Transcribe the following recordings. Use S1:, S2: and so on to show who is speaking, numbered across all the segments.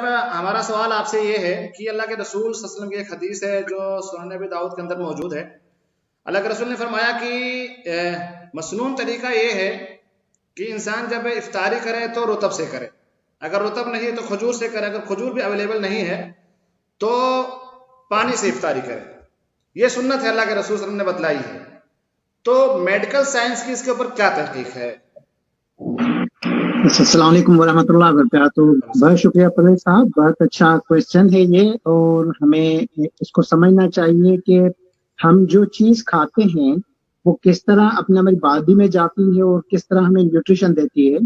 S1: साहब हमारा सवाल आपसे ये है कि अल्लाह के रसूल सल्लल्लाहु अलैहि वसल्लम की एक हदीस है जो सुनन नबी दाऊद के अंदर मौजूद है। अल्लाह के रसूल ने फरमाया कि मसनून तरीका ये है कि इंसान जब इफ्तारी करे तो रुतब से करे, अगर रुतब नहीं है तो खजूर से करे, अगर खजूर भी अवेलेबल नहीं है तो पानी से इफ्तारी करे। ये सुन्नत है, अल्लाह के रसूल सल्लल्लाहु अलैहि वसल्लम ने बतलाई है। तो मेडिकल साइंस की इसके ऊपर क्या तहकीक है?
S2: अस्सलाम वालेकुम वरहमतुल्लाहि वबरकातुहू। बहुत शुक्रिया परवेज साहब, बहुत अच्छा क्वेश्चन है ये। और हमें इसको समझना चाहिए कि हम जो चीज खाते हैं वो किस तरह अपने हमारी बॉडी में जाती है और किस तरह हमें न्यूट्रिशन देती है,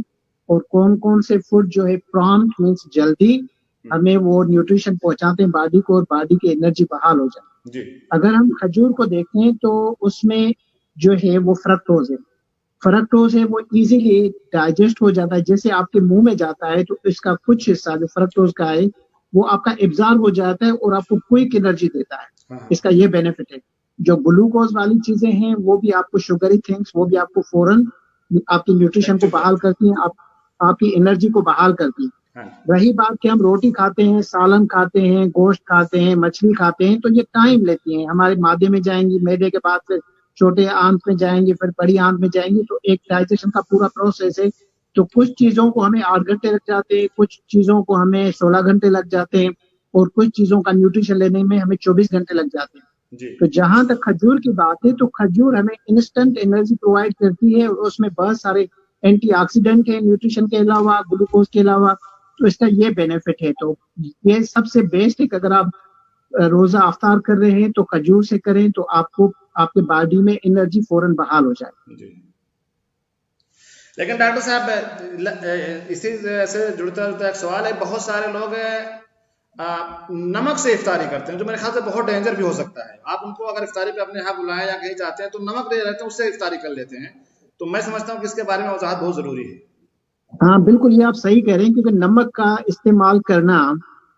S2: और कौन कौन से फूड जो है प्रॉम्प्ट मींस जल्दी हमें वो न्यूट्रिशन पहुंचाते हैं बॉडी को और बॉडी की एनर्जी बहाल हो जाए। अगर हम खजूर को देखें तो उसमें जो है वो फ्रक्टोज है वो इजीली डाइजेस्ट हो जाता है। जैसे आपके मुंह में जाता है तो इसका कुछ हिस्सा जो फ्रक्टोज का है वो आपका एब्जॉर्ब हो जाता है और आपको क्विक एनर्जी देता है। इसका ये बेनिफिट है। जो ग्लूकोज वाली चीजें हैं वो भी आपको, शुगरी थिंग्स, वो भी आपको फौरन आपकी न्यूट्रिशन को बहाल करती हैं, आपकी एनर्जी को बहाल करती है। रही बात कि हम रोटी खाते हैं, सालन खाते हैं, गोश्त खाते हैं, मछली खाते हैं, तो ये टाइम लेती हैं, हमारे मादे में जाएंगी, मैदे के बाद फिर छोटे आंत में जाएंगी, फिर बड़ी आंत में जाएंगी, तो एक डाइजेशन का पूरा प्रोसेस है। तो कुछ चीजों को हमें 8 घंटे लग जाते हैं, कुछ चीजों को हमें 16 घंटे लग जाते हैं, और कुछ चीजों का न्यूट्रिशन लेने में हमें 24 घंटे लग जाते हैं। तो जहां तक खजूर की बात है तो खजूर हमें इंस्टेंट एनर्जी प्रोवाइड करती है, और उसमें बहुत सारे एंटीऑक्सीडेंट है न्यूट्रिशन के अलावा, ग्लूकोज के अलावा। तो इसका ये बेनिफिट है। तो ये सबसे बेस्ट है कि अगर आप रोजा अफ्तार कर रहे हैं तो खजूर से करें, तो आपको आपके बॉडी में एनर्जी फौरन बहाल हो जाए।
S1: लेकिन डॉक्टर साहब इसी से जुड़ता जुड़ता एक सवाल है, बहुत सारे लोग नमक से इफ्तारी करते हैं, जो मेरे ख्याल से बहुत डेंजर भी हो सकता है। आप उनको अगर इफ्तारी पे अपने यहाँ बुलाएं या कहीं जाते हैं तो नमक दे रहते हैं, उससे इफ्तारी कर लेते हैं। तो मैं समझता हूँ कि इसके बारे में वजाहत बहुत जरूरी है।
S2: हाँ बिल्कुल, ये आप सही कह रहे हैं, क्योंकि नमक का इस्तेमाल करना,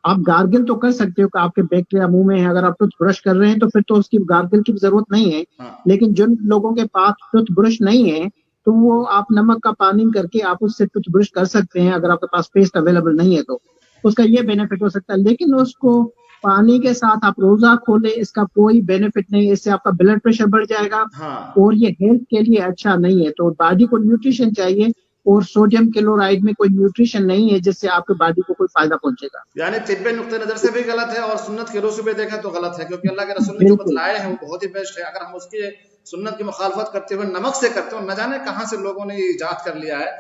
S2: आप गार्गिल तो कर सकते हो कि आपके बैक्टीरिया मुंह में है, अगर आप टूथब्रश कर रहे हैं तो फिर तो उसकी गार्गिल की जरूरत नहीं है। लेकिन जिन लोगों के पास टूथब्रश नहीं है तो वो आप नमक का पानी करके आप उससे टूथब्रश कर सकते हैं, अगर आपके पास पेस्ट अवेलेबल नहीं है तो उसका ये बेनिफिट हो सकता है। लेकिन उसको पानी के साथ आप रोजा खोले, इसका कोई बेनिफिट नहीं है, इससे आपका ब्लड प्रेशर बढ़ जाएगा। और ये हेल्थ के लिए अच्छा नहीं है। तो बॉडी को न्यूट्रिशन चाहिए, और सोडियम क्लोराइड में कोई न्यूट्रिशन नहीं है जिससे आपके बॉडी को कोई फायदा पहुंचेगा।
S1: यानी तिब्बे नुक्ते नजर से भी गलत है और सुन्नत के रूप से भी देखा तो गलत है, क्योंकि अल्लाह के रसूल ने जो बतलाए हैं वो बहुत ही बेस्ट है। अगर हम उसकी सुन्नत की मुखालफत करते हुए नमक से करते हो, न जाने कहां से लोगों ने इजाद कर लिया है